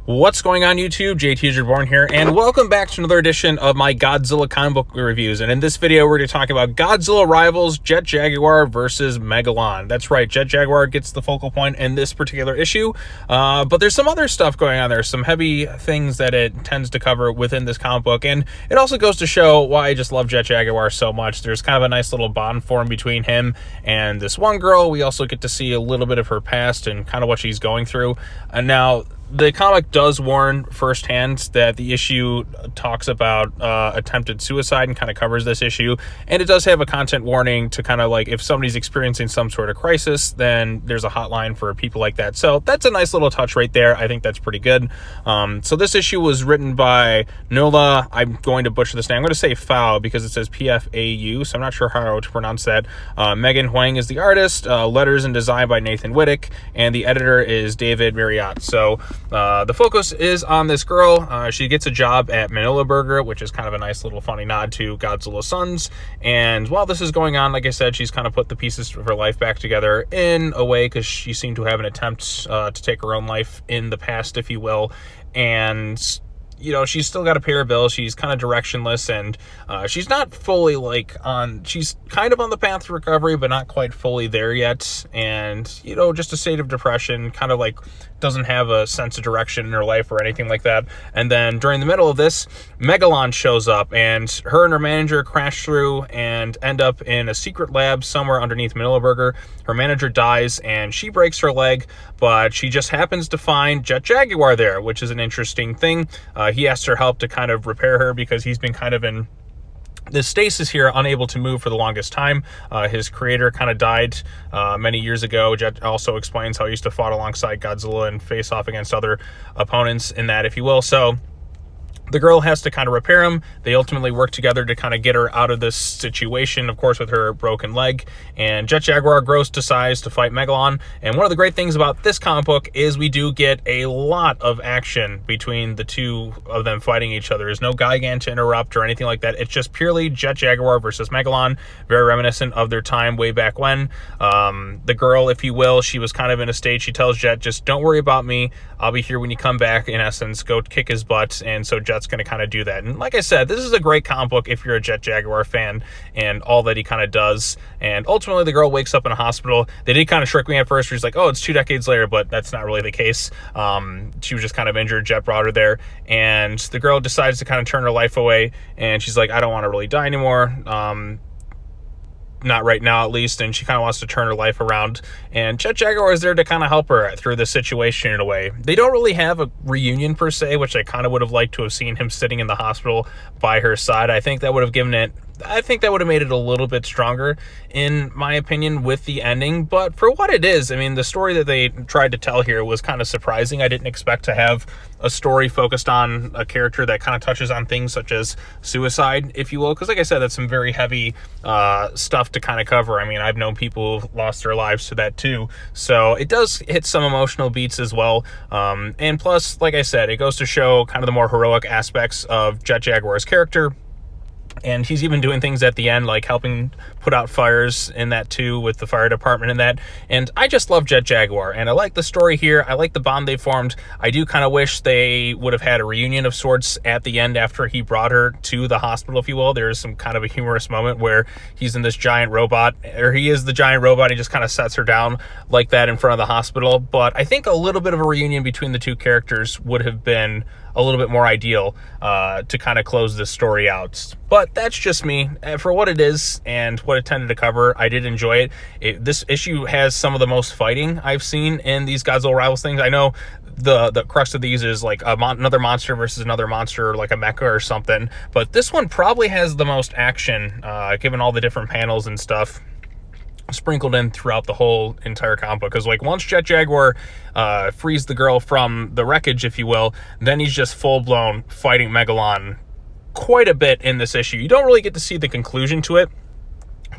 What's going on YouTube? Jet Jaguar here, and welcome back to another edition of my Godzilla comic book reviews. And in this video, we're going to talk about Godzilla Rivals, Jet Jaguar versus Megalon. That's right, Jet Jaguar gets the focal point in this particular issue, but there's some other stuff going on there, some heavy things that it tends to cover within this comic book, and it also goes to show why I just love Jet Jaguar so much. There's kind of a nice little bond formed between him and this one girl. We also get to see a little bit of her past and kind of what she's going through. And now, the comic does warn firsthand that the issue talks about attempted suicide and kind of covers this issue. And it does have a content warning to kind of like, if somebody's experiencing some sort of crisis, then there's a hotline for people like that. So that's a nice little touch right there. I think that's pretty good. So this issue was written by Minilla. I'm going to butcher this name. I'm going to say Fau because it says Pfau, so I'm not sure how to pronounce that. Megan Huang is the artist. Letters and design by Nathan Whittick. And the editor is David Marriott. So the focus is on this girl. She gets a job at Minilla Burger, which is kind of a nice little funny nod to Godzilla's sons. And while this is going on, like I said, she's kind of put the pieces of her life back together in a way because she seemed to have an attempt to take her own life in the past, if you will. And you know, she's still got to pay her bills. She's kind of directionless, and she's not fully she's kind of on the path to recovery, but not quite fully there yet. And, you know, just a state of depression, kind of like doesn't have a sense of direction in her life or anything like that. And then during the middle of this, Megalon shows up, and her and her manager crash through and end up in a secret lab somewhere underneath Minilla Burger. Her manager dies, and she breaks her leg, but she just happens to find Jet Jaguar there, which is an interesting thing. He asked her help to kind of repair her because he's been kind of in this stasis here, unable to move for the longest time. His creator kind of died many years ago. Jet also explains how he used to fight alongside Godzilla and face off against other opponents in that, if you will. So the girl has to kind of repair him. They ultimately work together to kind of get her out of this situation, of course, with her broken leg. And Jet Jaguar grows to size to fight Megalon. And one of the great things about this comic book is we do get a lot of action between the two of them fighting each other. There's no Gigan to interrupt or anything like that. It's just purely Jet Jaguar versus Megalon, very reminiscent of their time way back when. The girl, if you will, she was kind of in a state. She tells Jet, just don't worry about me. I'll be here when you come back, in essence. Go kick his butt. And so Jet's going to kind of do that. And like I said, this is a great comic book if you're a Jet Jaguar fan and all that he kind of does. And ultimately, the girl wakes up in a hospital. They did kind of trick me at first. She's like, oh, it's 2 decades later, but that's not really the case. She was just kind of injured. Jet brought her there. And the girl decides to kind of turn her life away. And she's like, I don't want to really die anymore. Not right now, at least, and she kind of wants to turn her life around, and Jet Jaguar is there to kind of help her through this situation in a way. They don't really have a reunion per se, which I kind of would have liked to have seen him sitting in the hospital by her side. I think that would have made it a little bit stronger, in my opinion, with the ending. But for what it is, I mean, the story that they tried to tell here was kind of surprising. I didn't expect to have a story focused on a character that kind of touches on things such as suicide, if you will, because like I said, that's some very heavy stuff to kind of cover. I mean, I've known people who've lost their lives to that too, so it does hit some emotional beats as well. And plus, like I said, it goes to show kind of the more heroic aspects of Jet Jaguar's character. And he's even doing things at the end, like helping put out fires in that too, with the fire department in that. And I just love Jet Jaguar, and I like the story here. I like the bond they formed. I do kind of wish they would have had a reunion of sorts at the end after he brought her to the hospital, if you will. There's some kind of a humorous moment where he's in this giant robot, or he is the giant robot. He just kind of sets her down like that in front of the hospital. But I think a little bit of a reunion between the two characters would have been a little bit more ideal to kind of close this story out. But that's just me. For what it is and what it tended to cover, I did enjoy it. This issue has some of the most fighting I've seen in these Godzilla Rivals things. I know the crux of these is like another monster versus another monster, like a mecha or something. But this one probably has the most action, given all the different panels and stuff sprinkled in throughout the whole entire comic book. Because like once Jet Jaguar frees the girl from the wreckage, if you will, then he's just full-blown fighting Megalon quite a bit in this issue. You don't really get to see the conclusion to it,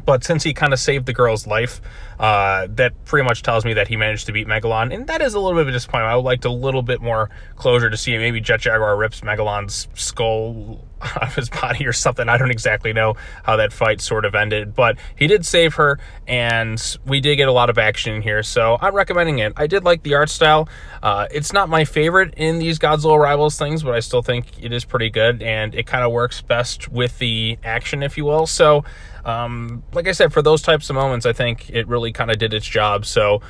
but since he kind of saved the girl's life, that pretty much tells me that he managed to beat Megalon, and that is a little bit of a disappointment. I would like a little bit more closure to see maybe Jet Jaguar rips Megalon's skull out of his body or something. I don't exactly know how that fight sort of ended, but he did save her, and we did get a lot of action in here, so I'm recommending it. I did like the art style. It's not my favorite in these Godzilla Rivals things, but I still think it is pretty good, and it kind of works best with the action, if you will. So like I said, for those types of moments, I think it really kind of did its job. So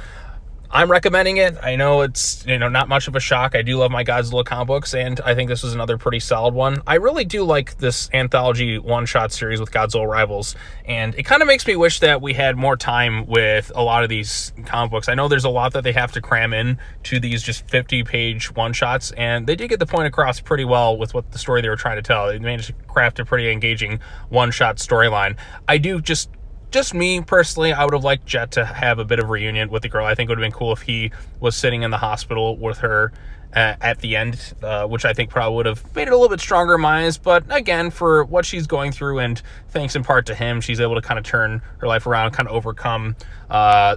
I'm recommending it. I know it's, not much of a shock. I do love my Godzilla comic books, and I think this is another pretty solid one. I really do like this anthology one-shot series with Godzilla Rivals, and it kind of makes me wish that we had more time with a lot of these comic books. I know there's a lot that they have to cram in to these just 50-page one-shots, and they did get the point across pretty well with what the story they were trying to tell. They managed to craft a pretty engaging one-shot storyline. I do just me personally, I would have liked Jet to have a bit of a reunion with the girl. I think it would have been cool if he was sitting in the hospital with her at the end, which I think probably would have made it a little bit stronger in my eyes. But again, for what she's going through, and thanks in part to him, she's able to kind of turn her life around, kind of overcome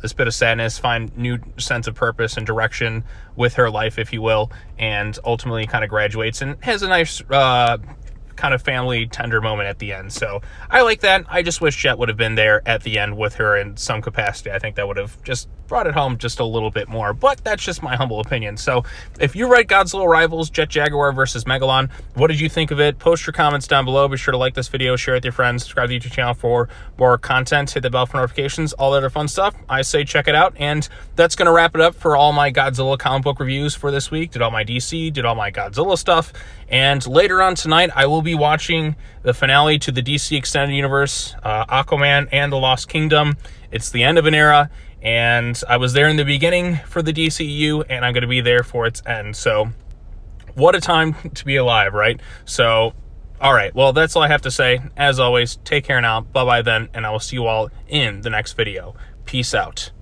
this bit of sadness, find new sense of purpose and direction with her life, if you will, and ultimately kind of graduates and has a nice kind of family tender moment at the end. So I like that. I just wish Jet would have been there at the end with her in some capacity. I think that would have just brought it home just a little bit more, but that's just my humble opinion. So if you read Godzilla Rivals, Jet Jaguar versus Megalon, what did you think of it? Post your comments down below. Be sure to like this video, share it with your friends, subscribe to the YouTube channel for more content, hit the bell for notifications, all that other fun stuff. I say check it out, and that's going to wrap it up for all my Godzilla comic book reviews for this week. Did all my DC, did all my Godzilla stuff, and later on tonight I will be watching the finale to the DC Extended Universe, Aquaman and the Lost Kingdom. It's the end of an era, and I was there in the beginning for the DCU, and I'm going to be there for its end. So what a time to be alive, right? So, all right, well, that's all I have to say. As always, take care now. Bye-bye then, and I will see you all in the next video. Peace out.